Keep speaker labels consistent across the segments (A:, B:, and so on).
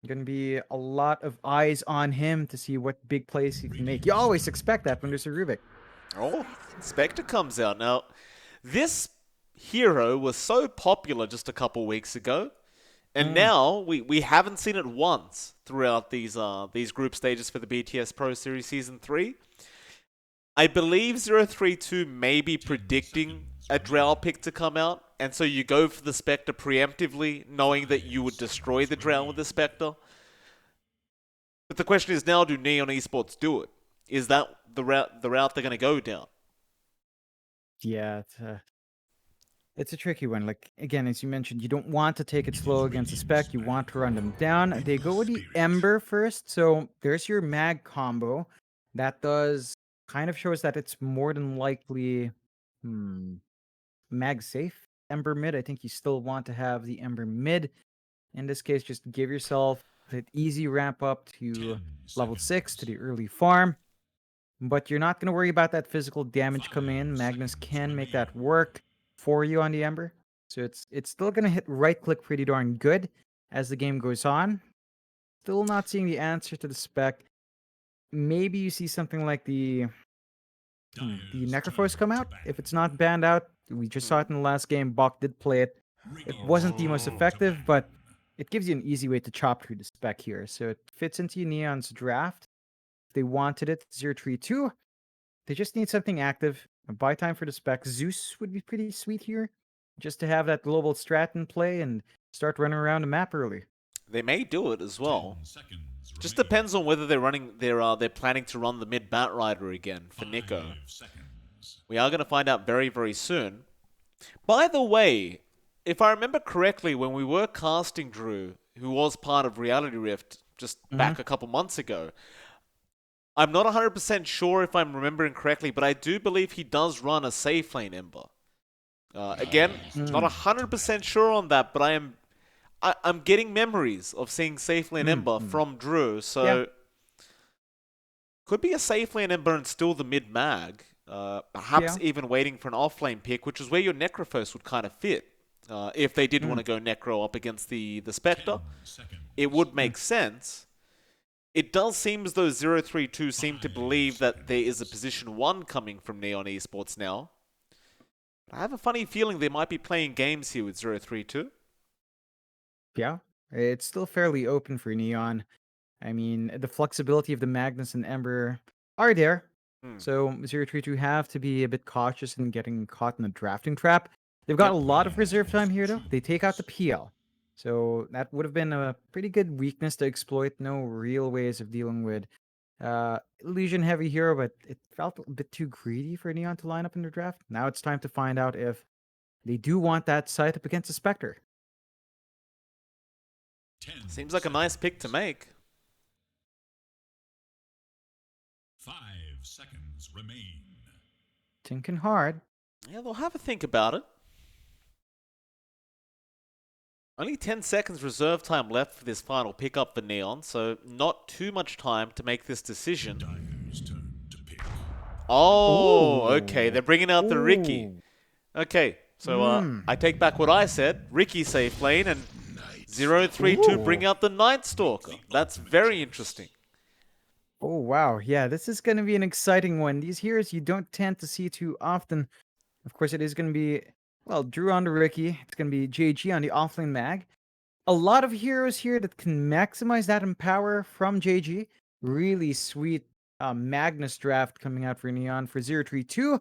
A: Going to be a lot of eyes on him to see what big plays he can make. You always expect that when there's a Rubik.
B: Oh, Spectre comes out. Now, this hero was so popular just a couple weeks ago, and
A: Mm.
B: now we haven't seen it once throughout these group stages for the BTS Pro Series Season 3. I believe 032 may be predicting a Drow pick to come out, and so you go for the Spectre preemptively, knowing that you would destroy the Drow with the Spectre. But the question is now, do Neon Esports do it? Is that the route they're going to go down?
A: Yeah, it's a tricky one. Like, again, as you mentioned, you don't want to take it slow against a spec. You want to run them down. They go with the Ember first. So there's your mag combo. That does kind of shows that it's more than likely mag safe. Ember mid. I think you still want to have the Ember mid. In this case, just give yourself an easy ramp up to level 6 to the early farm. But you're not going to worry about that physical damage coming in. Magnus can make that work for you on the Ember. So it's still going to hit right click pretty darn good as the game goes on. Still not seeing the answer to the spec. Maybe you see something like the Necrophos come out. If it's not banned out, we just saw it in the last game. Bach did play it. It wasn't the most effective, but it gives you an easy way to chop through the spec here. So it fits into Neon's draft. If they wanted it, 032. They just need something active. A buy time for the spec. Zeus would be pretty sweet here. Just to have that global strat in play and start running around the map early.
B: They may do it as well. Just depends on whether they're planning to run the mid Bat Rider again for Nico. We are going to find out very, very soon. By the way, if I remember correctly, when we were casting Drew, who was part of Reality Rift just
A: Mm-hmm.
B: back a couple months ago, I'm not 100% sure if I'm remembering correctly, but I do believe he does run a safe lane Ember. Again, not
A: Mm.
B: 100% sure on that, but I'm getting memories of seeing safe lane Ember
A: Mm-hmm.
B: from Drew,
A: Yeah.
B: so could be a safe lane Ember and still the mid mag. Perhaps
A: Yeah.
B: even waiting for an offlane pick, which is where your Necrophos would kind of fit. If they did want
A: Mm.
B: to go Necro up against the Spectre, it would
A: Mm.
B: make sense. It does seem as though 032 seem to believe that there is a position 1 coming from Neon Esports now. I have a funny feeling they might be playing games here with 032.
A: Yeah. It's still fairly open for Neon. I mean, the flexibility of the Magnus and Ember are there.
B: Hmm.
A: So 032 have to be a bit cautious in getting caught in a drafting trap. They've got
B: Yep.
A: a lot of reserve time here, though. They take out the PL. So that would have been a pretty good weakness to exploit. No real ways of dealing with illusion heavy hero, but it felt a bit too greedy for Neon to line up in their draft. Now it's time to find out if they do want that side up against the Spectre.
B: Seems like a nice pick to make.
A: 'Tinking hard.
B: Yeah, they'll have a think about it. Only 10 seconds reserve time left for this final pickup for Neon, so not too much time to make this decision. Oh, okay,
A: Ooh.
B: they're bringing out the Ricky.
A: Ooh.
B: Okay, so
A: Hmm.
B: I take back what I said. Ricky safe lane and 032 bring
A: Ooh.
B: out the Night Stalker. That's very interesting.
A: Oh, wow. Yeah, this is going to be an exciting one. These heroes you don't tend to see too often. Of course, it is going to be, well, Drew on the Ricky. It's going to be JG on the offlane mag. A lot of heroes here that can maximize that empower from JG. Really sweet Magnus draft coming out for Neon for 032.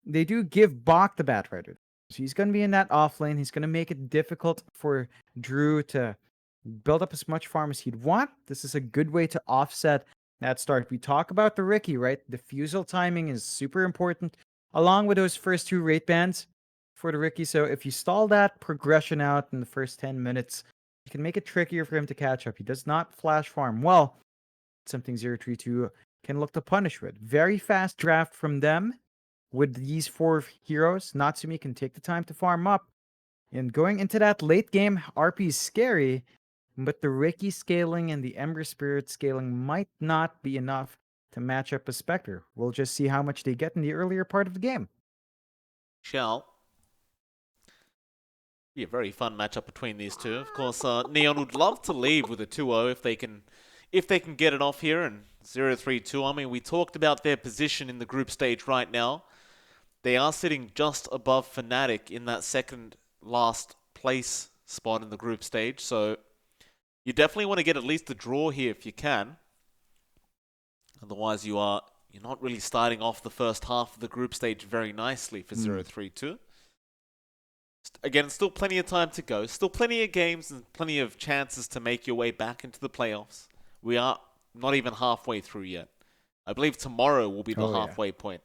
A: They do give Bach the Batrider. So he's going to be in that offlane. He's going to make it difficult for Drew to build up as much farm as he'd want. This is a good way to offset that start. We talk about the Ricky, right? Diffusal timing is super important, along with those first two rate bands for the Ricky. So if you stall that progression out in the first 10 minutes, you can make it trickier for him to catch up. He does not flash farm well. Something 032 can look to punish with. Very fast draft from them with these four heroes. Natsumi can take the time to farm up. And going into that late game, RP is scary, but the Ricky scaling and the Ember Spirit scaling might not be enough to match up a Spectre. We'll just see how much they get in the earlier part of the game.
B: Shell. Be a very fun matchup between these two. Of course, Neon would love to leave with a 2-0 if they can get it off here. And 0-3-2. I mean, we talked about their position in the group stage right now. They are sitting just above Fnatic in that second last place spot in the group stage. So you definitely want to get at least a draw here if you can. Otherwise, you're not really starting off the first half of the group stage very nicely for 0-3-2. Again, still plenty of time to go. Still plenty of games and plenty of chances to make your way back into the playoffs. We are not even halfway through yet. I believe tomorrow will be the halfway point.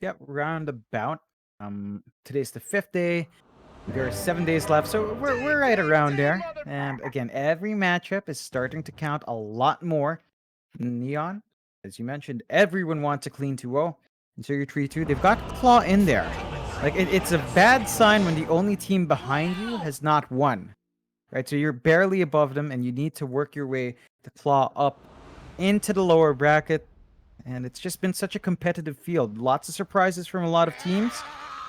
A: Yep, roundabout. Today's the 5th day. There are 7 days left, so we're right around there. And again, every matchup is starting to count a lot more. Neon, as you mentioned, everyone wants a clean 2-0. And 0-3-2, they've got Claw in there. Like, it's a bad sign when the only team behind you has not won. Right, so you're barely above them, and you need to work your way to claw up into the lower bracket. And it's just been such a competitive field. Lots of surprises from a lot of teams.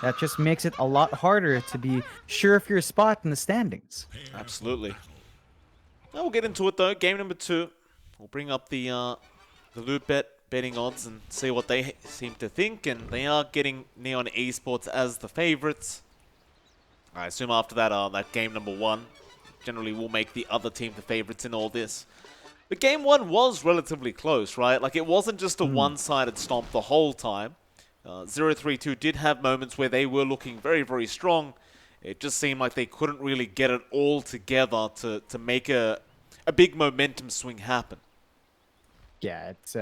A: That just makes it a lot harder to be sure of your spot in the standings.
B: Absolutely. Now we'll get into it, though. Game number 2. We'll bring up the loot betting odds and see what they seem to think. And they are getting Neon Esports as the favorites. I assume after that game number 1, generally will make the other team the favorites in all this. But game 1 was relatively close, right? Like, it wasn't just a one-sided stomp the whole time. 0-3-2 did have moments where they were looking very, very strong. It just seemed like they couldn't really get it all together to make a big momentum swing happen.
A: Yeah, it's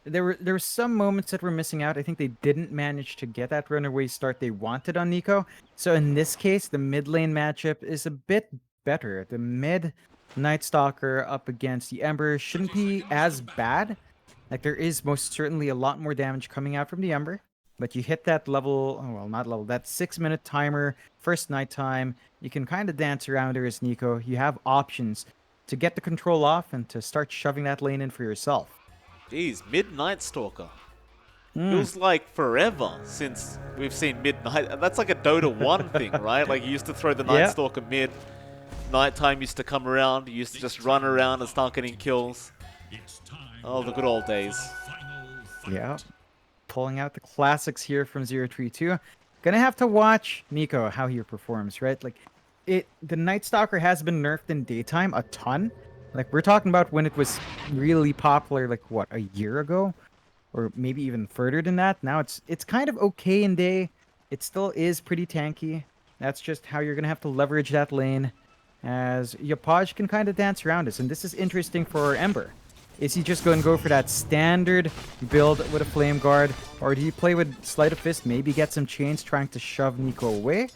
A: there were some moments that were missing out. I think they didn't manage to get that runaway start they wanted on Nico. So in this case, the mid lane matchup is a bit better. The mid Night Stalker up against the Ember shouldn't be as bad. Like, there is most certainly a lot more damage coming out from the Ember. But you hit that level, well, not level, that 6-minute timer, first nighttime. You can kind of dance around her as Nico. You have options to get the control off and to start shoving that lane in for yourself.
B: Jeez, Midnight Stalker. Feels like forever since we've seen Midnight. That's like a Dota 1 thing, right? Like, you used to throw the Night Stalker mid. Nighttime used to come around. You used to just run around and start getting kills. Oh, the good old days.
A: Yeah. Pulling out the classics here from 0-3-2. Gonna have to watch Nico, how he performs, right? Like, the Night Stalker has been nerfed in daytime a ton. Like, we're talking about when it was really popular, like, what, a year ago? Or maybe even further than that. Now it's kind of okay in day. It still is pretty tanky. That's just how you're gonna have to leverage that lane, as Yapaj can kind of dance around us. And this is interesting for Ember. Is he just going to go for that standard build with a Flame Guard? Or do you play with Sleight of Fist, maybe get some chains trying to shove Nico away?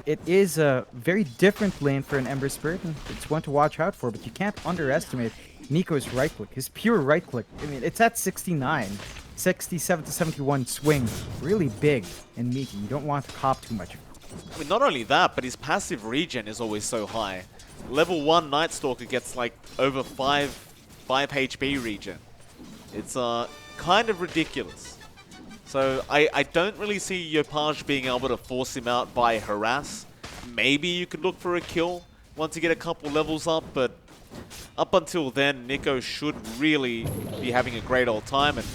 A: It is a very different lane for an Ember Spirit, and it's one to watch out for, but you can't underestimate Nico's right click, his pure right click. I mean, it's at 69, 67 to 71 swing. Really big and meaty. You don't want to cop too much.
B: I mean, not only that, but his passive regen is always so high. Level 1 Night Stalker gets like over 5 HP regen. It's kind of ridiculous. So I don't really see Yopaj being able to force him out by harass. Maybe you could look for a kill once you get a couple levels up, but up until then, Nico should really be having a great old time. And,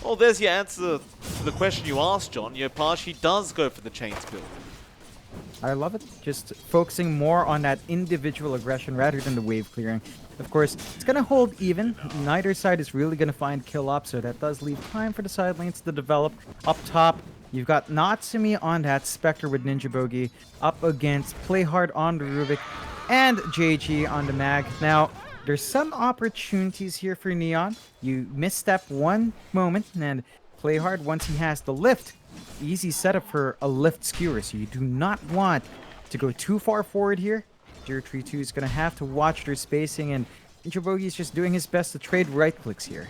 B: well, there's your answer to the question you asked, John. Yopaj, he does go for the chains build.
A: I love it. Just focusing more on that individual aggression rather than the wave clearing. Of course, it's going to hold even. Neither side is really going to find kill up, so that does leave time for the side lanes to develop. Up top, you've got Natsumi on that Spectre with Ninja Bogey up against Play Hard on the Rubik and JG on the Mag. Now, there's some opportunities here for Neon. You misstep one moment, and Play Hard, once he has the lift, easy setup for a lift skewer, so you do not want to go too far forward here. 0-3-2 is going to have to watch their spacing, and Ninja Bogey is just doing his best to trade right clicks here.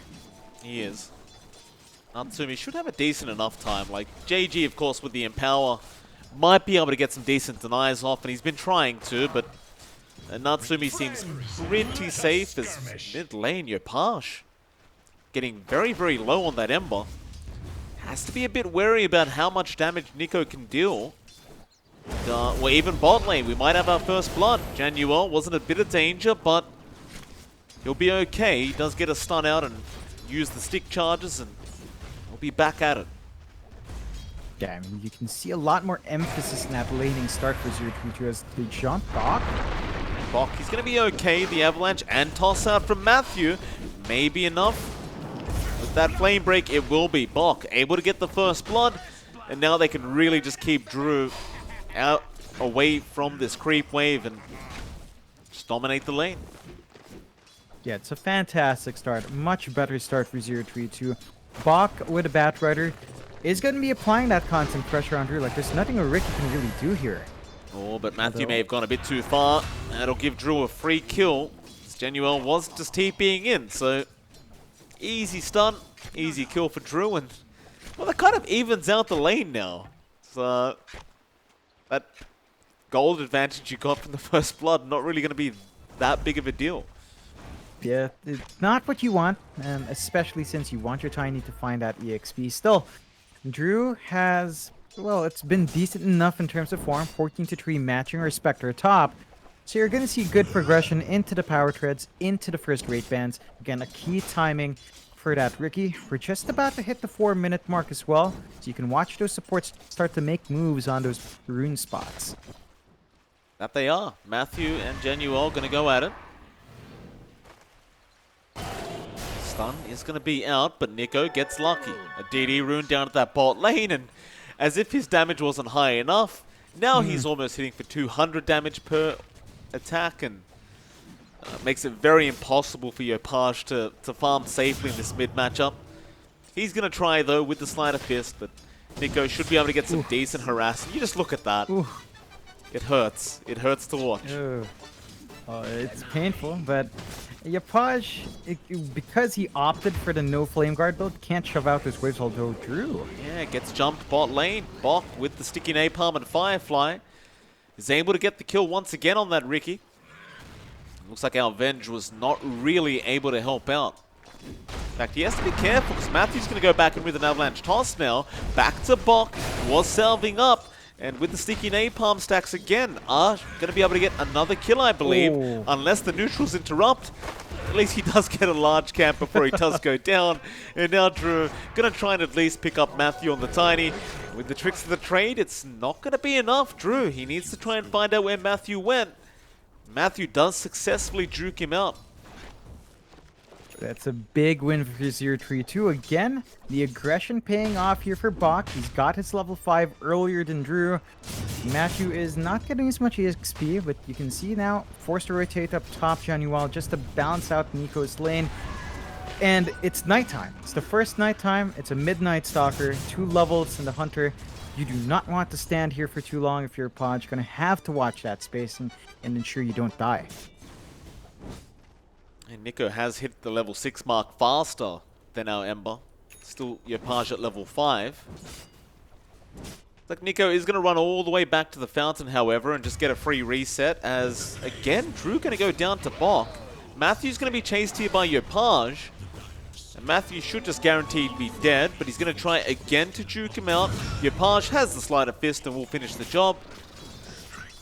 B: He is. Natsumi should have a decent enough time. Like, JG, of course, with the Empower, might be able to get some decent denies off, and he's been trying to, but Natsumi seems pretty safe as mid lane. Yopaj getting very, very low on that Ember. Has to be a bit wary about how much damage Nico can deal. Well, even bot lane, we might have our first blood. Januel wasn't a bit of danger, but he'll be okay. He does get a stun out and use the stick charges, and we'll be back at it.
A: Yeah, I mean, you can see a lot more emphasis in that laning start for 032 as they jump Bach.
B: Bok, he's going to be okay. The avalanche and toss out from Matthew may be enough. With that flame break, it will be. Bok able to get the first blood, and now they can really just keep Drew out away from this creep wave and just dominate the lane.
A: Yeah, it's a fantastic start. Much better start for 032. Bach with a Batrider is going to be applying that constant pressure on Drew. Like, there's nothing a Ricky can really do here.
B: Oh, but Matthew may have gone a bit too far. That'll give Drew a free kill. Genuel was just TPing in, so easy stun, easy kill for Drew, and well, that kind of evens out the lane now. So that gold advantage you got from the first blood, not really going to be that big of a deal.
A: Yeah, it's not what you want, especially since you want your Tiny to find that EXP. Still, Drew has, well, it's been decent enough in terms of form, 14-3 matching or Spectre top. So you're going to see good progression into the power treads, into the first rate bands. Again, a key timing for that Ricky. We're just about to hit the 4-minute mark as well, so you can watch those supports start to make moves on those rune spots.
B: That they are. Matthew and Genuel going to go at it. Stun is going to be out, but Nico gets lucky. A DD rune down at that bot lane, and as if his damage wasn't high enough, now he's almost hitting for 200 damage per attack, and makes it very impossible for Yopaj to farm safely in this mid matchup. He's going to try, though, with the Sleight of Fist, but Nico should be able to get some decent harassing. You just look at that. It hurts. It hurts to watch.
A: It's painful, but Yopaj, because he opted for the no flame guard build, can't shove out those waves, although Drew.
B: Yeah, gets jumped bot lane. Bok with the sticky napalm and Firefly is able to get the kill once again on that Ricky. Looks like our Venge was not really able to help out. In fact, he has to be careful because Matthew's going to go back in with an avalanche toss now. Back to Bok, was salving up. And with the sticky napalm stacks again, are going to be able to get another kill, I believe, unless the neutrals interrupt. At least he does get a large camp before he does go down. And now Drew going to try and at least pick up Matthew on the Tiny. With the tricks of the trade, it's not going to be enough. Drew, he needs to try and find out where Matthew went. Matthew does successfully juke him out.
A: That's a big win for 032. Again, the aggression paying off here for Bach. He's got his level 5 earlier than Drew. Matthew is not getting as much EXP, but you can see now, forced to rotate up top Januel just to balance out Nico's lane. And it's nighttime. It's the first nighttime. It's a midnight stalker, 2 levels in the hunter. You do not want to stand here for too long if you're a pod. You're going to have to watch that space and ensure you don't die.
B: And Nico has hit the level 6 mark faster than our Ember. Still Yopaj at level 5. Like Nico is going to run all the way back to the fountain, however, and just get a free reset as, again, Drew going to go down to Bok. Matthew's going to be chased here by Yopaj. And Matthew should just guaranteed be dead, but he's going to try again to juke him out. Yopaj has the Sleight of Fist and will finish the job.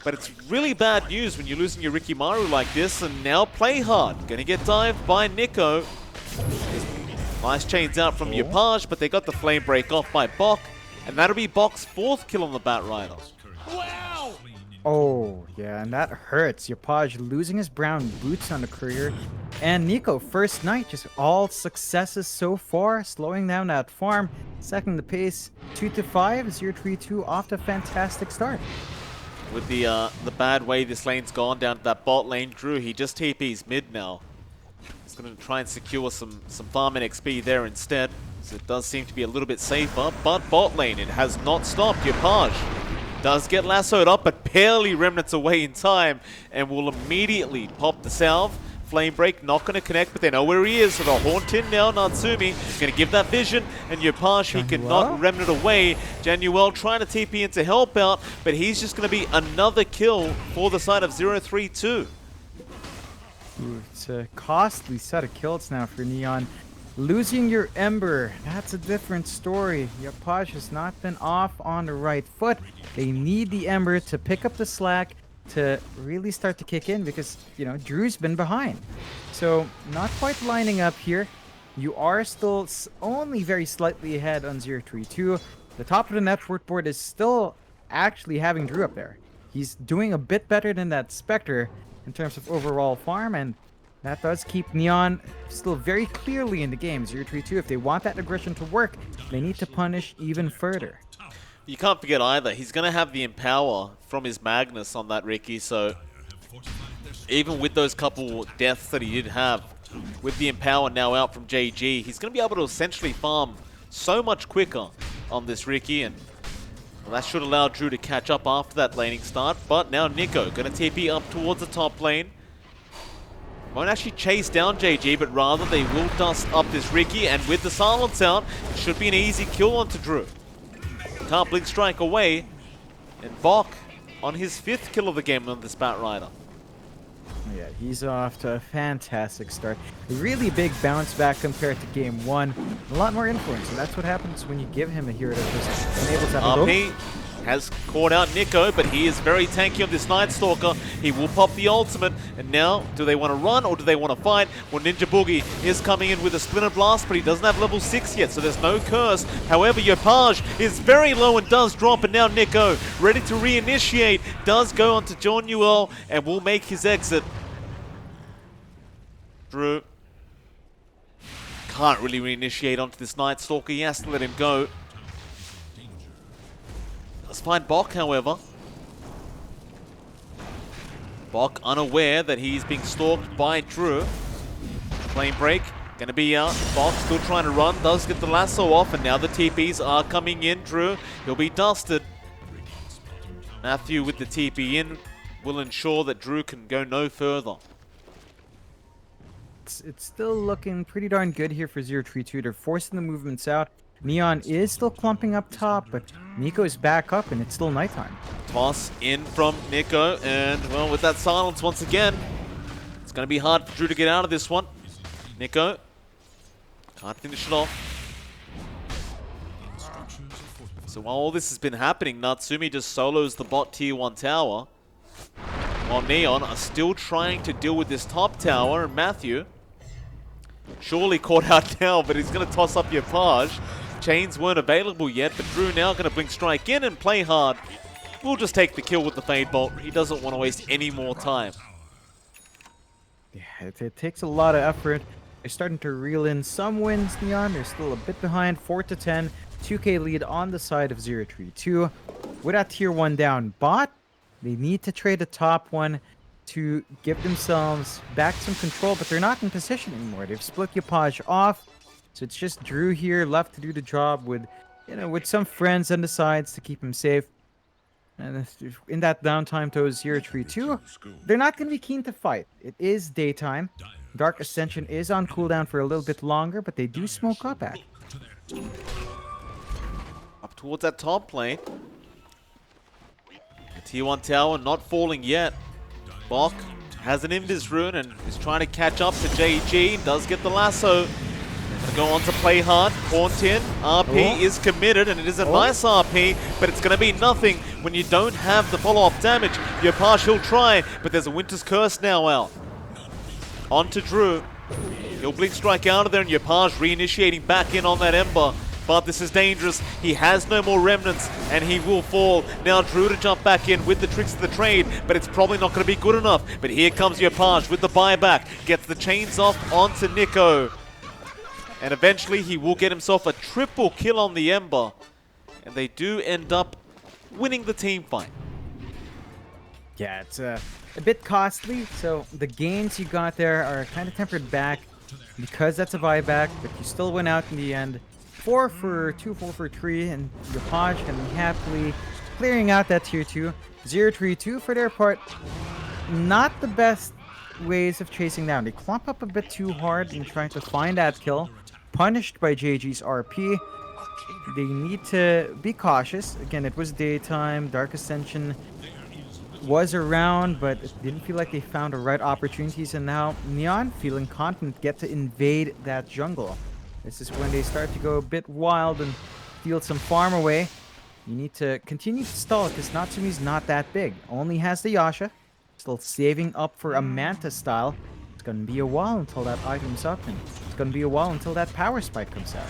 B: But it's really bad news when you're losing your Rikimaru like this, and now play hard. Gonna get dived by Nico. Nice chains out from Yopaj, but they got the flame break off by Bok, and that'll be Bok's 4th kill on the Batrider.
C: Wow!
A: Oh, yeah, and that hurts. Yopaj losing his brown boots on the courier. And Nico, first night, just all successes so far, slowing down that farm, second the pace, 2-5, 032 off to a fantastic start.
B: With the bad way this lane's gone down to that bot lane, Drew, he just TP's mid now. He's going to try and secure some farm and XP there instead. So it does seem to be a little bit safer, but bot lane, it has not stopped. Yopaj does get lassoed up, but barely remnants away in time, and will immediately pop the salve. Flame break, not going to connect, but they know where he is, so they'll haunt in now. Natsumi going to give that vision, and Yopaj, he cannot remnant away. Januel trying to TP in to help out, but he's just going to be another kill for the side of 032.
A: Ooh, it's a costly set of kills now for Neon. Losing your Ember, that's a different story. Yapaj has not been off on the right foot. They need the Ember to pick up the slack to really start to kick in because, Drew's been behind. So, not quite lining up here. You are still only very slightly ahead on 032. The top of the network board is still actually having Drew up there. He's doing a bit better than that Spectre in terms of overall farm, and that does keep Neon still very clearly in the game. 032, if they want that aggression to work, they need to punish even further.
B: You can't forget either, he's going to have the Empower from his Magnus on that Ricky, so even with those couple deaths that he did have, with the Empower now out from JG, he's going to be able to essentially farm so much quicker on this Ricky, and that should allow Drew to catch up after that laning start. But now Nico going to TP up towards the top lane. Won't actually chase down JG, but rather they will dust up this Ricky, and with the silence out, it should be an easy kill onto Drew. Can't blink strike away, and Bok on his 5th kill of the game on this Batrider.
A: Yeah, he's off to a fantastic start. A really big bounce back compared to game 1. A lot more influence, and that's what happens when you give him a hero that just enables to have a
B: RP has caught out Nico, but he is very tanky on this Night Stalker. He will pop the ultimate, and now, do they want to run or do they want to fight? Well, Ninja Boogie is coming in with a Splinter Blast, but he doesn't have level 6 yet, so there's no curse. However, Yopaj is very low and does drop, and now Nico, ready to reinitiate, does go onto John Newell and will make his exit. Drew can't really reinitiate onto this Night Stalker. He has to let him go. Let's find Bok, however. Bok unaware that he's being stalked by Drew. Flame break, gonna be out. Bok still trying to run, does get the lasso off, and now the TPs are coming in. Drew, he'll be dusted. Matthew with the TP in will ensure that Drew can go no further.
A: It's still looking pretty darn good here for 032. They're forcing the movements out. Neon is still clumping up top, but Nico is back up, and it's still nighttime.
B: Toss in from Nico, and, well, with that silence once again, it's going to be hard for Drew to get out of this one. Nico can't finish it off. So while all this has been happening, Natsumi just solos the bot tier 1 tower, while Neon are still trying to deal with this top tower, and Matthew surely caught out now, but he's going to toss up Yopaj. Chains weren't available yet, but Drew now going to blink strike in and play hard. We'll just take the kill with the Fade Bolt. He doesn't want to waste any more time.
A: Yeah, it takes a lot of effort. They're starting to reel in some wins, Neon. They're still a bit behind, 4-10. 2K lead on the side of 032. With that tier 1 down bot, they need to trade the top one to give themselves back some control, but they're not in position anymore. They've split Yopaj off, so it's just Drew here left to do the job with, with some friends on the sides to keep him safe. And in that downtime to 032, they're not going to be keen to fight. It is daytime. Dark Ascension is on cooldown for a little bit longer, but they do smoke up at.
B: Up towards that top lane. The tier 1 tower not falling yet. Bok has an Invis rune and is trying to catch up to JG. Does get the lasso. Gonna go on to play hard. Hauntin. RP is committed, and it is a nice RP, but it's going to be nothing when you don't have the follow-up damage. Your partial try, but there's a Winter's Curse now out. On to Drew. He'll blink strike out of there, and Yopaj reinitiating back in on that Ember. But this is dangerous. He has no more remnants, and he will fall. Now Drew to jump back in with the tricks of the trade, but it's probably not going to be good enough. But here comes Yopaj with the buyback. Gets the chains off onto Nico. And eventually he will get himself a triple kill on the Ember. And they do end up winning the team fight.
A: Yeah, it's a bit costly, so the gains you got there are kind of tempered back because that's a buyback, but you still went out in the end. 4 for 2, 4 for 3, and Yopaj can be happily clearing out that tier 2. 032 for their part, not the best ways of chasing down. They clump up a bit too hard in trying to find that kill. Punished by JG's RP. They need to be cautious. Again, it was daytime. Dark Ascension was around, but it didn't feel like they found the right opportunities. And now Neon, feeling confident, get to invade that jungle. This is when they start to go a bit wild and field some farm away. You need to continue to stall because Natsumi's not that big. Only has the Yasha. Still saving up for a Manta style. It's gonna be a while until that item's up, and it's gonna be a while until that power spike comes out.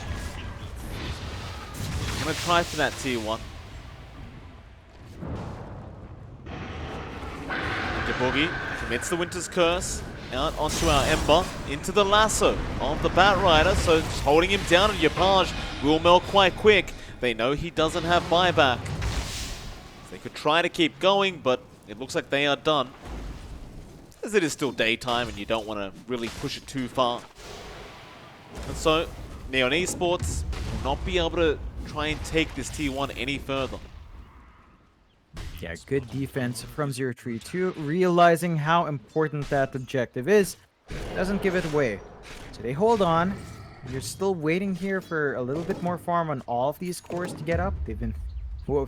B: I'm gonna try for that tier 1. Ninja Boogie commits the Winter's Curse. Out onto our Ember, into the lasso of the Batrider, so just holding him down, and Yopaj will melt quite quick. They know he doesn't have buyback. They could try to keep going, but it looks like they are done. As it is still daytime and you don't want to really push it too far. And so, Neon Esports will not be able to try and take this tier 1 any further.
A: Yeah, good defense from 032, realizing how important that objective is. Doesn't give it away. So they hold on. You're still waiting here for a little bit more farm on all of these cores to get up. They've been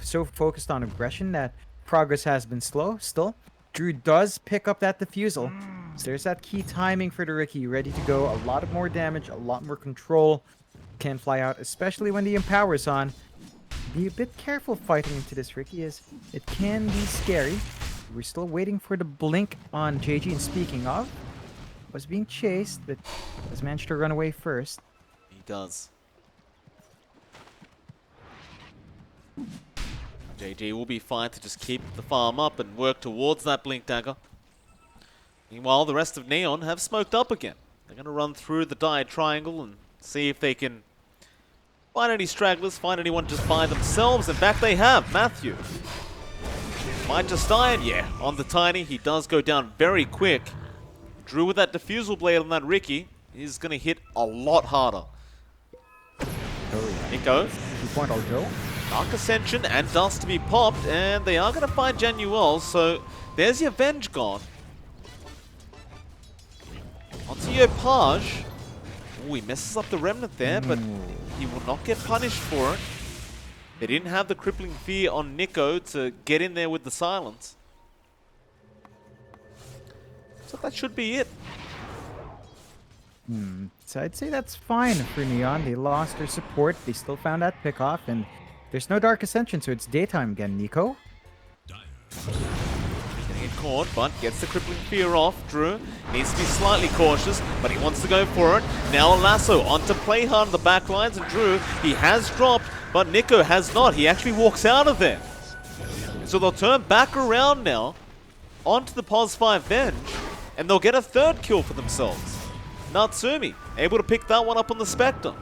A: so focused on aggression that progress has been slow still. Drew does pick up that defusal. So there's that key timing for the Ricky, ready to go. A lot more damage, a lot more control. Can fly out, especially when the Empower's on. Be a bit careful fighting into this Ricky, as it can be scary. We're still waiting for the blink on JG, and speaking of, was being chased, but has managed to run away first.
B: He does. JG will be fine to just keep the farm up and work towards that Blink Dagger. Meanwhile, the rest of Neon have smoked up again. They're going to run through the Dyed Triangle and see if they can find any stragglers, find anyone just by themselves, and back they have, Matthew. Might just die, and yeah, on the Tiny, he does go down very quick. Drew with that Diffusal Blade on that Ricky is going to hit a lot harder. Nico.
A: 2-point Aljo.
B: Dark Ascension and Dust to be popped, and they are going to find Januel, so there's your Venge gone. Onto Yopaj. Ooh, he messes up the Remnant there, but he will not get punished for it. They didn't have the Crippling Fear on Nico to get in there with the silence. So that should be it.
A: So I'd say that's fine for Neon. They lost their support. They still found that pick off, and there's no Dark Ascension, so it's daytime again, Nico.
B: Getting it caught, but gets the Crippling Fear off. Drew needs to be slightly cautious, but he wants to go for it. Now a lasso onto play hard on the back lines, and Drew, he has dropped, but Nico has not. He actually walks out of there. So they'll turn back around now onto the Pos 5 Venge, and they'll get a third kill for themselves. Natsumi able to pick that one up on the Spectre.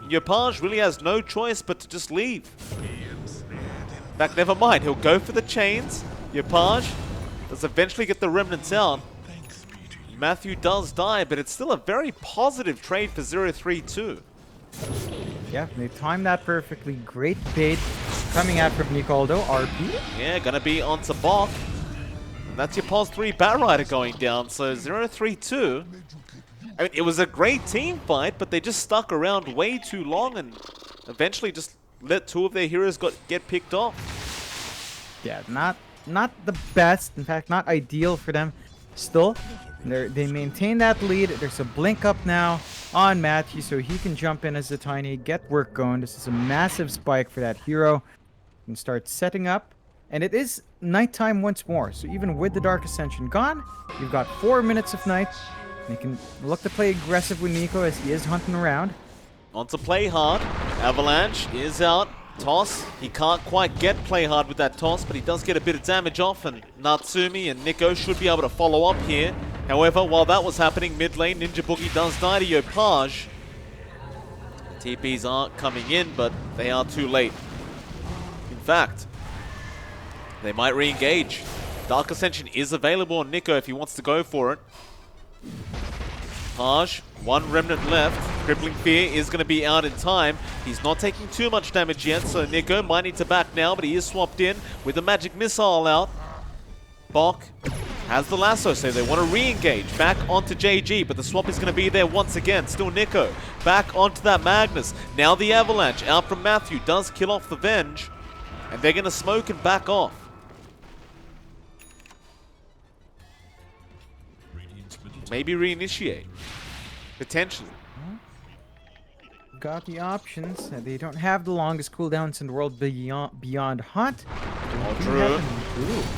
B: Yopaj really has no choice but to just leave. In fact, never mind. He'll go for the chains. Yopaj does eventually get the remnants out. Matthew does die, but it's still a very positive trade for 032.
A: Yeah, they timed that perfectly. Great bait coming out from Nicoldo. RP.
B: Yeah, gonna be onto Bok. And that's your Pos 3 Batrider going down. So 032. I mean, it was a great team fight, but they just stuck around way too long and eventually just let two of their heroes get picked off.
A: Yeah, not the best. In fact, not ideal for them. Still, they maintain that lead. There's a blink up now on Matthew, so he can jump in as a Tiny, get work going. This is a massive spike for that hero. And start setting up. And it is nighttime once more. So even with the Dark Ascension gone, you've got 4 minutes of night. They can look to play aggressive with Nico as he is hunting around.
B: On to play hard. Avalanche is out. Toss. He can't quite get play hard with that toss, but he does get a bit of damage off, and Natsumi and Nico should be able to follow up here. However, while that was happening, mid lane, Ninja Boogie does die to Yopaj. TPs aren't coming in, but they are too late. In fact, they might re-engage. Dark Ascension is available on Nico if he wants to go for it. Paj, one remnant left. Crippling Fear is going to be out in time. He's not taking too much damage yet, so Nico might need to back now, but he is swapped in with the magic missile out. Bok has the lasso, so they want to re-engage. Back onto JG, but the swap is going to be there once again. Still Nico. Back onto that Magnus. Now the Avalanche out from Matthew does kill off the Venge, and they're going to smoke and back off. Maybe reinitiate. Potentially.
A: got the options. They don't have the longest cooldowns in the world beyond Hunt.
B: Oh, Drew.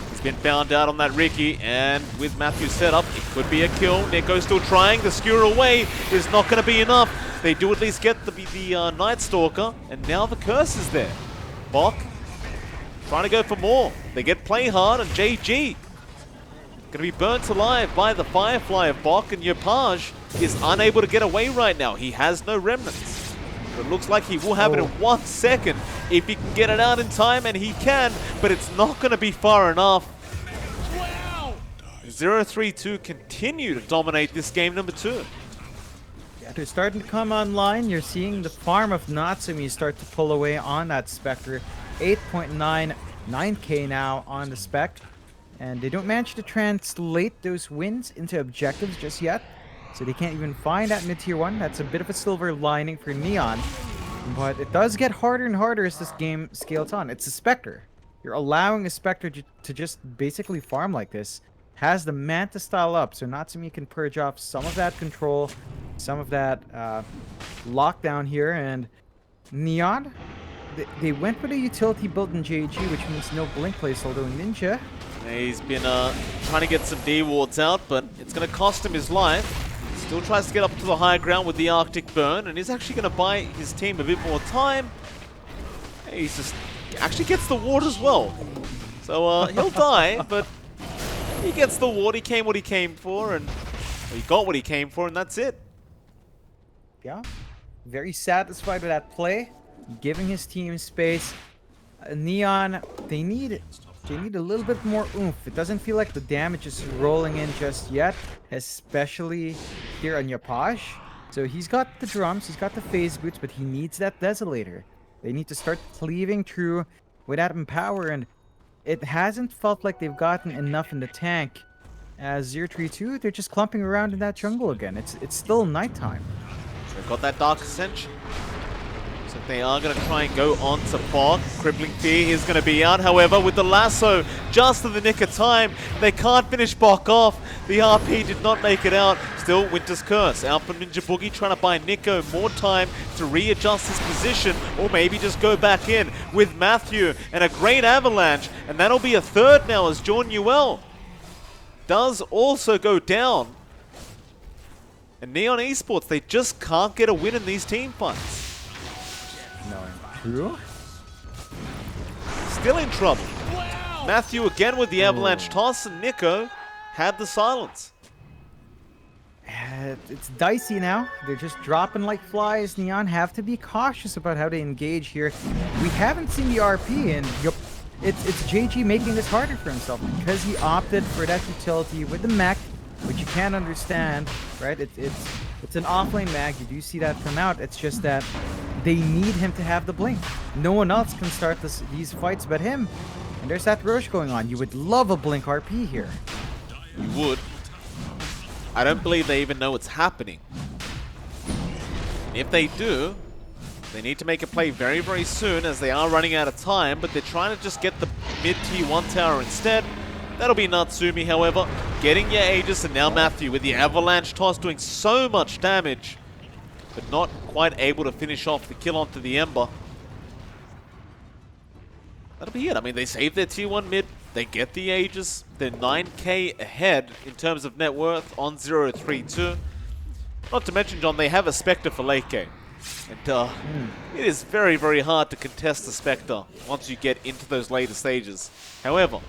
B: He's been found out on that Ricky, and with Matthew's setup, it could be a kill. Nico still trying. The skewer away is not going to be enough. They do at least get the Night Stalker, and now the curse is there. Bok trying to go for more. They get play hard, and JG going to be burnt alive by the Firefly of Bok, and Yopaj is unable to get away right now. He has no remnants. But it looks like he will have it in 1 second if he can get it out in time, and he can, but it's not going to be far enough. 0-3-2 continue to dominate this game number 2.
A: Yeah, they're starting to come online. You're seeing the farm of Natsumi start to pull away on that Spectre. 8.99k now on the Spec. And they don't manage to translate those wins into objectives just yet. So they can't even find that mid-tier 1. That's a bit of a silver lining for Neon. But it does get harder and harder as this game scales on. It's a Spectre. You're allowing a Spectre to just basically farm like this. Has the Manta style up, so Natsumi can purge off some of that control, some of that lockdown here. And Neon, they went with a utility built in JG, which means no blink place, although Ninja...
B: He's been trying to get some D-wards out, but it's going to cost him his life. Still tries to get up to the high ground with the Arctic Burn, and he's actually going to buy his team a bit more time. He's just actually gets the ward as well. So he'll die, but he gets the ward. He came what he came for, and he got what he came for, and that's it.
A: Yeah, very satisfied with that play, giving his team space. Neon, they need a little bit more oomph. It doesn't feel like the damage is rolling in just yet, especially here on Yopaj. So he's got the drums, he's got the phase boots, but he needs that Desolator. They need to start cleaving through with that Empower, and it hasn't felt like they've gotten enough in the tank. As 0-3-2, they're just clumping around in that jungle again. It's still nighttime.
B: They've got that Dark Ascension. So they are going to try and go on to Bok. Crippling Fear is going to be out. However, with the lasso just in the nick of time, they can't finish Bok off. The RP did not make it out. Still, Winter's Curse out from Ninja Boogie, trying to buy Nico more time to readjust his position, or maybe just go back in with Matthew, and a great avalanche. And that'll be a third now as John Newell does also go down. And Neon Esports, they just can't get a win in these team fights.
A: No, true.
B: Still in trouble. Matthew again with the avalanche toss, and Nico had the silence.
A: It's dicey now. They're just dropping like flies. Neon have to be cautious about how they engage here. We haven't seen the RP, and it's JG making this harder for himself because he opted for that utility with the mech, which you can't understand, right? It's an offlane mag. You do see that come out. It's just that they need him to have the blink. No one else can start these fights but him. And there's that Roche going on. You would love a blink RP here.
B: You would. I don't believe they even know it's happening. If they do, they need to make a play very, very soon, as they are running out of time, but they're trying to just get the mid-tier 1 tower instead. That'll be Natsumi, however, getting your Aegis, and now Matthew with the avalanche toss doing so much damage, but not quite able to finish off the kill onto the Ember. That'll be it. I mean, they save their tier 1 mid, they get the Aegis, they're 9k ahead in terms of net worth on 0-3-2. Not to mention, John, they have a Spectre for late game. And it is very, very hard to contest the Spectre once you get into those later stages. However,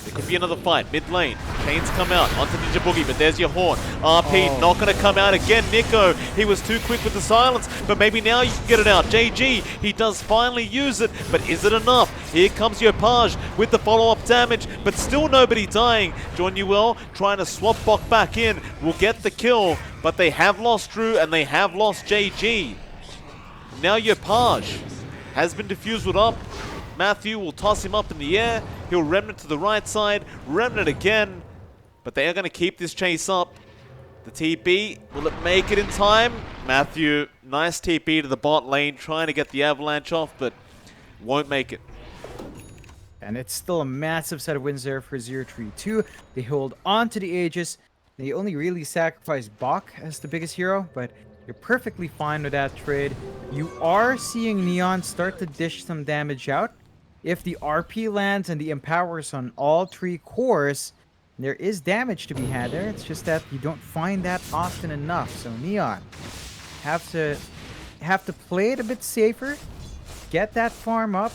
B: there could be another fight. Mid lane. Kane's come out onto Ninja Boogie, but there's your horn. RP not going to come out again. Nico, he was too quick with the silence, but maybe now you can get it out. JG, he does finally use it, but is it enough? Here comes Yopaj with the follow-up damage, but still nobody dying. John Newell trying to swap Bok back in. Will get the kill, but they have lost Drew and they have lost JG. Now Yopaj has been diffused with up. Matthew will toss him up in the air. He'll remnant to the right side, remnant again. But they are going to keep this chase up. The TP, will it make it in time? Matthew, nice TP to the bot lane, trying to get the avalanche off, but won't make it.
A: And it's still a massive set of wins there for 0-3-2. They hold on to the Aegis. They only really sacrifice Bok as the biggest hero, but You're perfectly fine with that trade. You are seeing Neon start to dish some damage out. If the RP lands and the empowers on all 3 cores, there is damage to be had there. It's just that you don't find that often enough. So Neon have to play it a bit safer, get that farm up.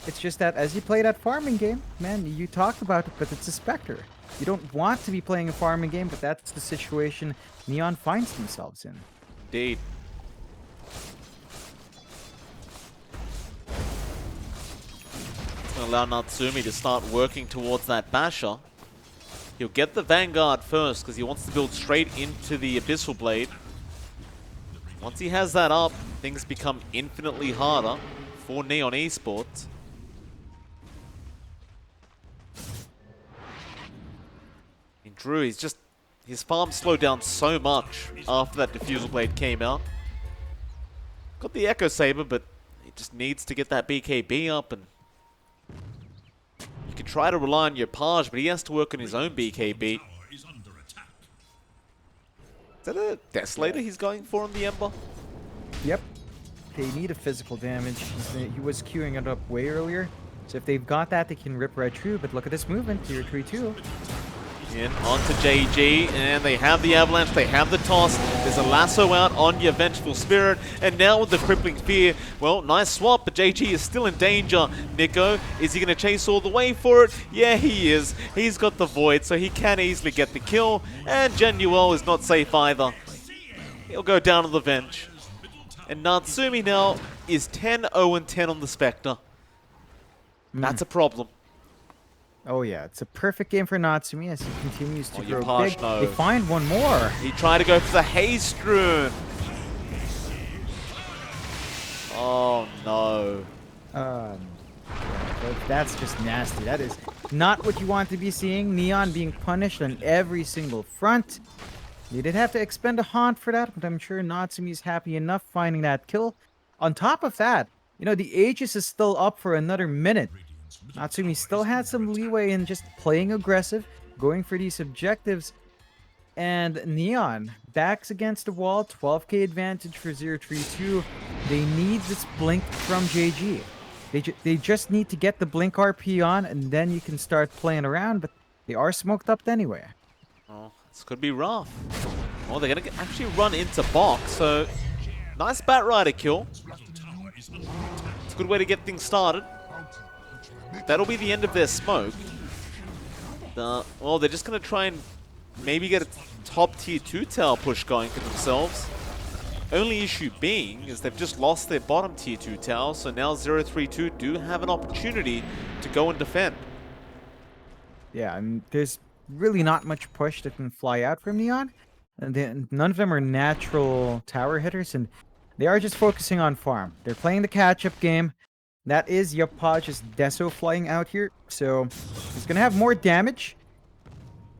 A: It's just that as you play that farming game, man, you talked about it, but it's a Spectre. You don't want to be playing a farming game, but that's the situation Neon finds themselves in.
B: Indeed. It's going to allow Natsumi to start working towards that Basher. He'll get the Vanguard first because he wants to build straight into the Abyssal Blade. Once he has that up, things become infinitely harder for Neon Esports. And Drew, his farm slowed down so much after that Diffusal Blade came out. Got the Echo Saber, but he just needs to get that BKB up, and you can try to rely on your Page, but he has to work on his own BKB. Is that a Desolator he's going for on the Ember?
A: Yep. They need a physical damage. He was queuing it up way earlier. So if they've got that, they can rip right through. But look at this movement. Tier 3-2.
B: In onto JG, and they have the Avalanche, they have the toss. There's a lasso out on your Vengeful Spirit, and now with the Crippling Fear, well, nice swap, but JG is still in danger. Nico, is he going to chase all the way for it? Yeah, he is. He's got the Void, so he can easily get the kill, and Genuel is not safe either. He'll go down to the Venge. And Natsumi now is 10-0-10 on the Spectre. That's a problem.
A: Oh yeah, it's a perfect game for Natsumi as he continues to grow
B: Page,
A: big.
B: no.
A: They find one more.
B: He tried to go for the Haste Rune. Oh no.
A: Yeah, that's just nasty. That is not what you want to be seeing. Neon being punished on every single front. They did have to expend a haunt for that, but I'm sure Natsumi's happy enough finding that kill. On top of that, you know, the Aegis is still up for another minute. Natsumi still had some leeway in just playing aggressive, going for these objectives. And Neon, backs against the wall, 12k advantage for 032. They need this blink from JG. They just need to get the blink RP on, and then you can start playing around, but they are smoked up anyway.
B: Oh, this could be rough. Oh, they're going to actually run into box, so nice Batrider kill. It's a good way to get things started. That'll be the end of their smoke. Well, they're just going to try and maybe get a top tier 2 tower push going for themselves. Only issue being is they've just lost their bottom tier 2 tower, so now 032 do have an opportunity to go and defend.
A: Yeah, and there's really not much push that can fly out from Neon. And none of them are natural tower hitters, and they are just focusing on farm. They're playing the catch-up game. That is Yapaj's Deso flying out here, so he's going to have more damage.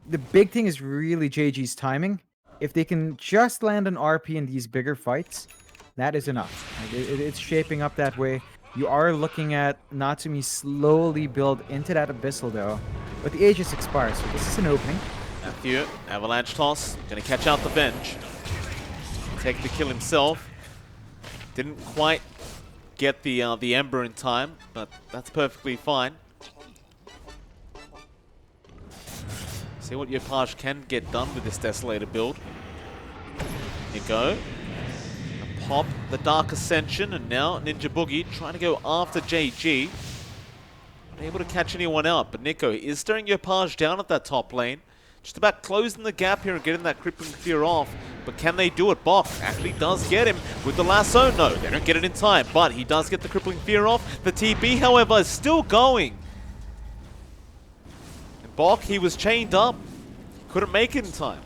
A: The big thing is really JG's timing. If they can just land an RP in these bigger fights, that is enough. It's shaping up that way. You are looking at Natsumi slowly build into that Abyssal, though. But the Aegis expires, so this is an opening.
B: Matthew, Avalanche toss, going to catch out the Venge. Take the kill himself. Didn't quite get the Ember in time, but that's perfectly fine. See what Yopaj can get done with this Desolator build. Nico. Pop the Dark Ascension, and now Ninja Boogie trying to go after JG. Not able to catch anyone out, but Nico is staring Yopaj down at that top lane. Just about closing the gap here and getting that Crippling Fear off. But can they do it? Bok actually does get him with the lasso. No, they don't get it in time, but he does get the Crippling Fear off. The TP, however, is still going. And Bok, he was chained up. Couldn't make it in time.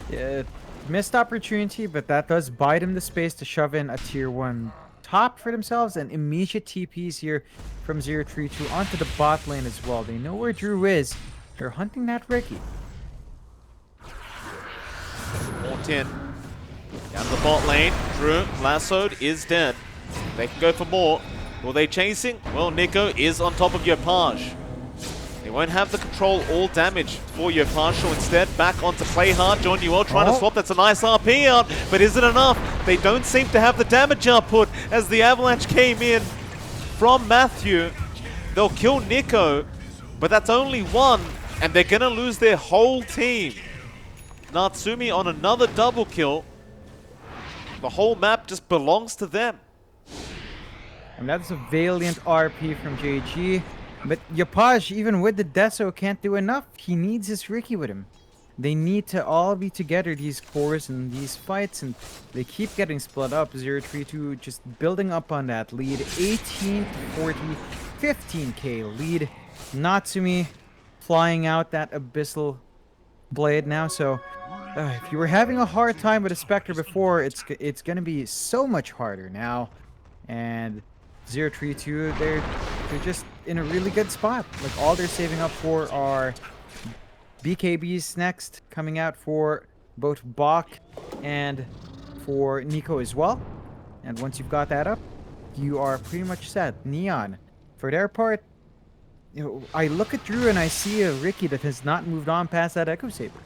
A: Yeah, missed opportunity, but that does bite him the space to shove in a tier 1 top for themselves, and immediate TPs here from 032 onto the bot lane as well. They know where Drew is. They're hunting that Ricky.
B: 4-10. Down the bot lane. Drew, lassoed, is dead. They can go for more. Will they chasing? Well, Nico is on top of Yopaj. They won't have the control all damage for your partial. Instead, back onto play hard. John Newell trying to swap. That's a nice RP out, but is it enough? They don't seem to have the damage output as the Avalanche came in from Matthew. They'll kill Nico, but that's only one, and they're gonna lose their whole team. Natsumi on another double kill. The whole map just belongs to them.
A: And that's a valiant RP from JG. But Yapaj, even with the Deso, can't do enough. He needs his Ricky with him. They need to all be together, these cores and these fights, and they keep getting split up. 0-3-2 just building up on that lead. 18 to 40, 15k lead. Natsumi flying out that Abyssal Blade now, so if you were having a hard time with a Spectre before, it's going to be so much harder now. And 0-3-2, they're just in a really good spot. Like, all they're saving up for are BKBs next, coming out for both Bach and for Nico as well. And once you've got that up, you are pretty much set. Neon, for their part, you know, I look at Drew and I see a Ricky that has not moved on past that Echo Saber.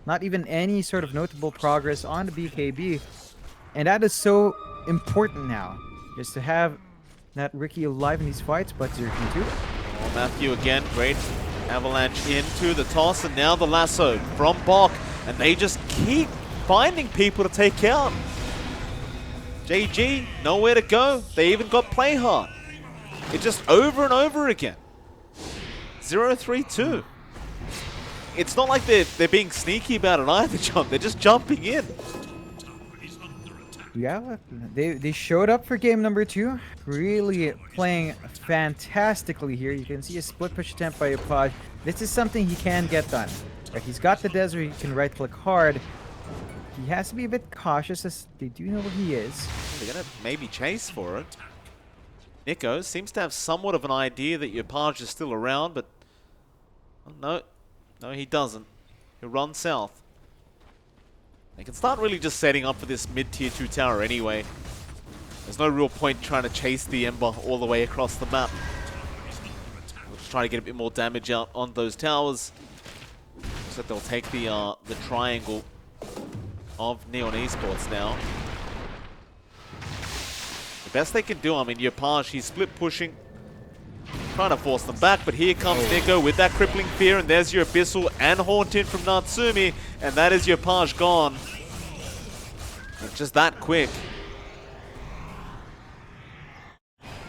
A: Not even any sort of notable progress on the BKB. And that is so important now, just to have that Ricky alive in these fights. But 0-2.
B: Oh, Matthew again, great Avalanche into the toss, and now the lasso from Bok, and they just keep finding people to take out. JG, nowhere to go. They even got play hard. It's just over and over again. 0-3-2. It's not like they're being sneaky about it either, John. They're just jumping in.
A: Yeah, they showed up for game number 2. Really playing fantastically here. You can see a split push attempt by Yapaj. This is something he can get done. Like, he's got the desert, he can right click hard. He has to be a bit cautious as they do know where he is.
B: They're gonna maybe chase for it. Nico seems to have somewhat of an idea that Yapaj is still around, but no, he doesn't. He'll run south. They can start really just setting up for this mid-tier 2 tower anyway. There's no real point trying to chase the Ember all the way across the map. We'll just try to get a bit more damage out on those towers. So that they'll take the triangle of Neon Esports now. The best they can do, I mean, Yapaj, he's split pushing, trying to force them back, but here comes Nico with that crippling fear, and there's your Abyssal and Haunted from Natsumi, and that is Yapaj gone. It's just that quick.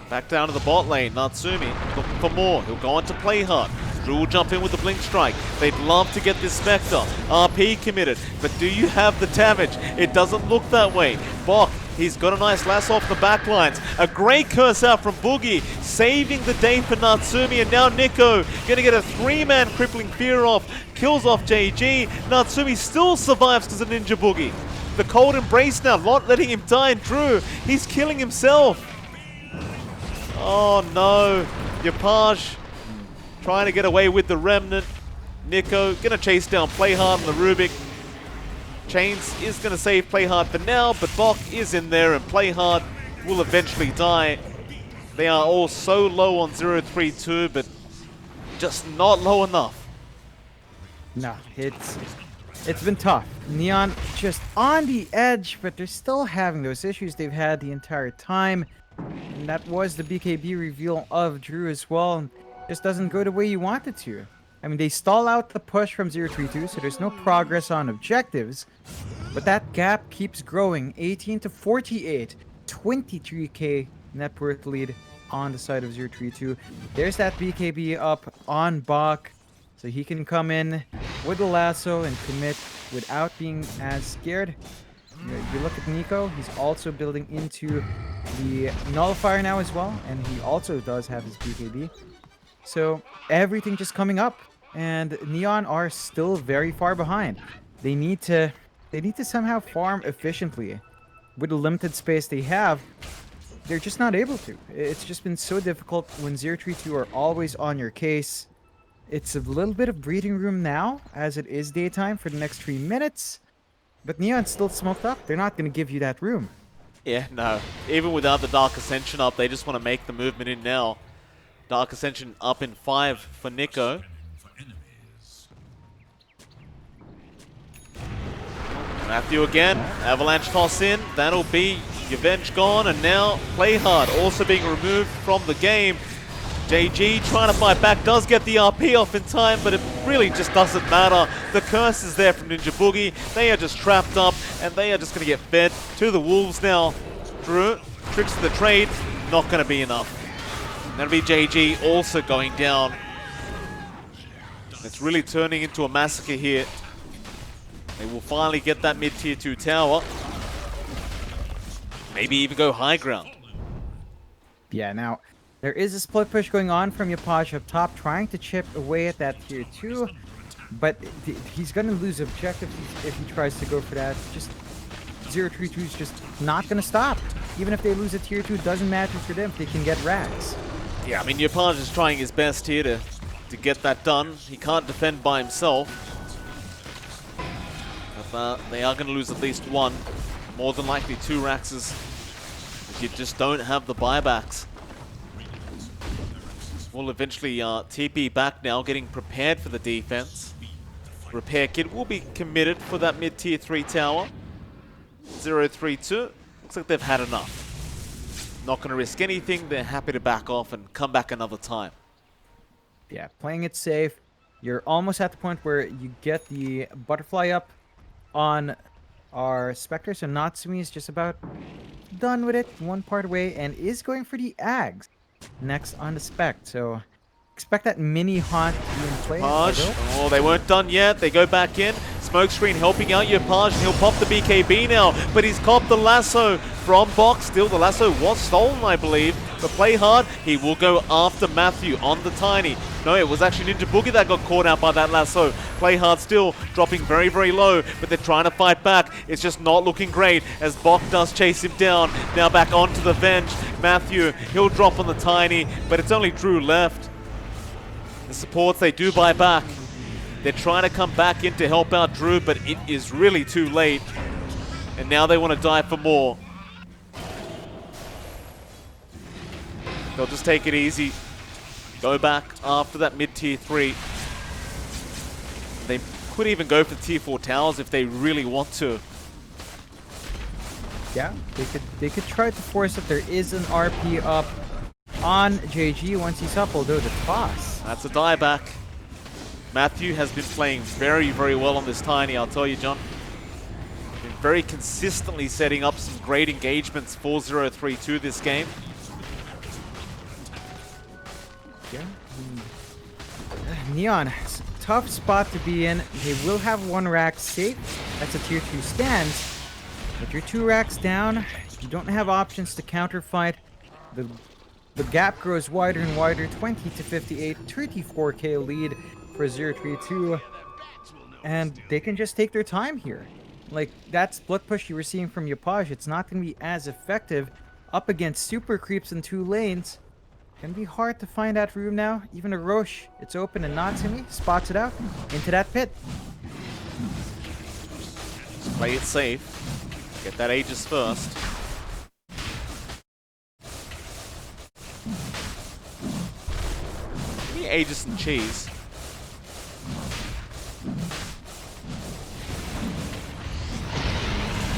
B: Back down to the bot lane, Natsumi looking for more. He'll go on to play hard. Drew will jump in with the Blink Strike. They'd love to get this Spectre. RP committed, but do you have the damage? It doesn't look that way. Bok, he's got a nice lasso off the backlines. A great curse out from Boogie, saving the day for Natsumi, and now Nico gonna get a 3-man crippling fear off. Kills off JG. Natsumi still survives because of Ninja Boogie. The cold embrace now, not letting him die. And Drew, he's killing himself. Oh no, Yapaj trying to get away with the Remnant. Nico gonna chase down Playhard and the Rubik. Chains is gonna save Playhard for now, but Bok is in there and Playhard will eventually die. They are all so low on 0-3-2, but just not low enough.
A: No, it's been tough. Neon just on the edge, but they're still having those issues they've had the entire time. And that was the BKB reveal of Drew as well. And just doesn't go the way you want it to. I mean, they stall out the push from 0-3-2, so there's no progress on objectives. But that gap keeps growing. 18 to 48, 23k net worth lead on the side of 0-3-2. There's that BKB up on Bach, so he can come in with the lasso and commit without being as scared. You look at Nico, he's also building into the nullifier now as well, and he also does have his BKB. So everything just coming up, and Neon are still very far behind. They need to somehow farm efficiently. With the limited space they have, they're just not able to. It's just been so difficult when 0-3-2 are always on your case. It's a little bit of breathing room now, as it is daytime for the next 3 minutes. But Neon's still smoked up. They're not going to give you that room.
B: Yeah, no. Even without the Dark Ascension up, they just want to make the movement in now. Dark Ascension up in 5 for Nico. Matthew again, avalanche toss in, that'll be Revenge gone, and now Play Hard also being removed from the game. JG trying to fight back, does get the RP off in time, but it really just doesn't matter. The curse is there from Ninja Boogie. They are just trapped up, and they are just going to get fed to the wolves now. Drew, tricks to the trade, not going to be enough. That'll be JG also going down. It's really turning into a massacre here. They will finally get that mid-tier 2 tower. Maybe even go high ground.
A: Yeah, now, there is a split push going on from Yapaj up top, trying to chip away at that tier 2. But he's going to lose objectives if he tries to go for that. Just 032 is just not going to stop. Even if they lose a tier 2, it doesn't matter for them if they can get racks.
B: Yeah, I mean, Yapaj is trying his best here to get that done. He can't defend by himself. But they are going to lose at least one. More than likely 2 Raxes. You just don't have the buybacks. We'll eventually TP back now, getting prepared for the defense. Repair kit will be committed for that mid-tier 3 tower. 032. Looks like they've had enough. Not going to risk anything. They're happy to back off and come back another time.
A: Yeah, playing it safe. You're almost at the point where you get the butterfly up on our Spectre, so Natsumi is just about done with it, one part away, and is going for the Ags next on the Spec. So expect that mini haunt to be in play.
B: Oh, they weren't done yet. They go back in. Smokescreen helping out Yapaj, and he'll pop the BKB now, but he's copped the lasso from Box. Still, the lasso was stolen, I believe. But Play Hard, he will go after Matthew on the Tiny. No, it was actually Ninja Boogie that got caught out by that lasso. Play Hard still dropping very, very low, but they're trying to fight back. It's just not looking great as Bok does chase him down. Now back onto the Venge. Matthew, he'll drop on the Tiny, but it's only Drew left. The supports, they do buy back. They're trying to come back in to help out Drew, but it is really too late. And now they want to die for more. They'll just take it easy. Go back after that mid-tier 3. They could even go for tier 4 towers if they really want to.
A: Yeah, they could try to force it. There is an RP up on JG once he's up, although the toss.
B: That's a dieback. Matthew has been playing very, very well on this Tiny, I'll tell you, John. Been very consistently setting up some great engagements for 032 this game.
A: Yeah. Neon, tough spot to be in. They will have 1 rack safe. That's a tier 2 stand. But you're 2 racks down. You don't have options to counterfight. The gap grows wider and wider. 20 to 58, 34k lead for 032. And they can just take their time here. Like, that split push you were seeing from Yapaj, it's not going to be as effective up against super creeps in 2 lanes. Can be hard to find that room now. Even a Roche, it's open and Natsumi spots it out into that pit.
B: Play it safe. Get that Aegis first. Give me Aegis and cheese.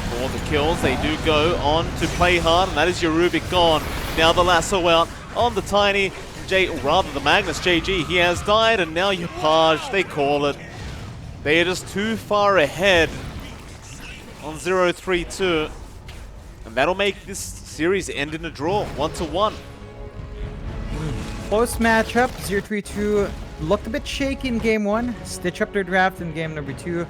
B: For the kills, they do go on to Play Hard, and that is your Rubik gone. Now the lasso out on the Tiny, the Magnus JG, he has died, and now Yapaj, they call it. They are just too far ahead on 032, and that'll make this series end in a draw, 1-1.
A: Close matchup. 032 looked a bit shaky in game 1, stitch up their draft in game number 2,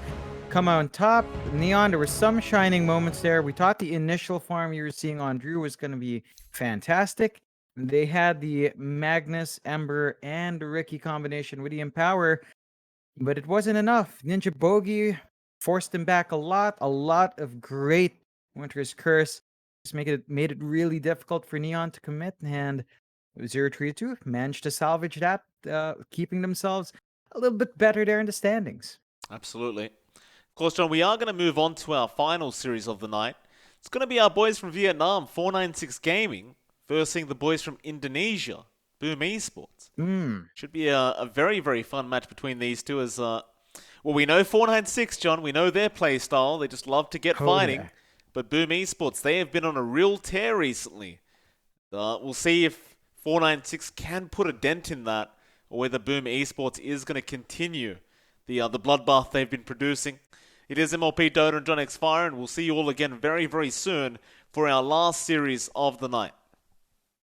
A: come out on top. Neon, there were some shining moments there. We thought the initial farm you were seeing on Drew was going to be fantastic. They had the Magnus, Ember, and Ricky combination with the Empower, but it wasn't enough. Ninja Bogey forced him back a lot of great Winter's Curse. Just made it really difficult for Neon to commit, and 032 managed to salvage that, keeping themselves a little bit better there in the standings.
B: Absolutely. Of course, John, we are going to move on to our final series of the night. It's going to be our boys from Vietnam, 496 Gaming, versing the boys from Indonesia, Boom Esports. Should be a very, very fun match between these two, as Well, we know 496, John. We know their play style. They just love to get
A: Oh
B: fighting.
A: yeah.
B: But Boom Esports, they have been on a real tear recently. We'll see if 496 can put a dent in that, or whether Boom Esports is going to continue the bloodbath they've been producing. It is MLP Dota and John X Fire, and we'll see you all again very, very soon for our last series of the night.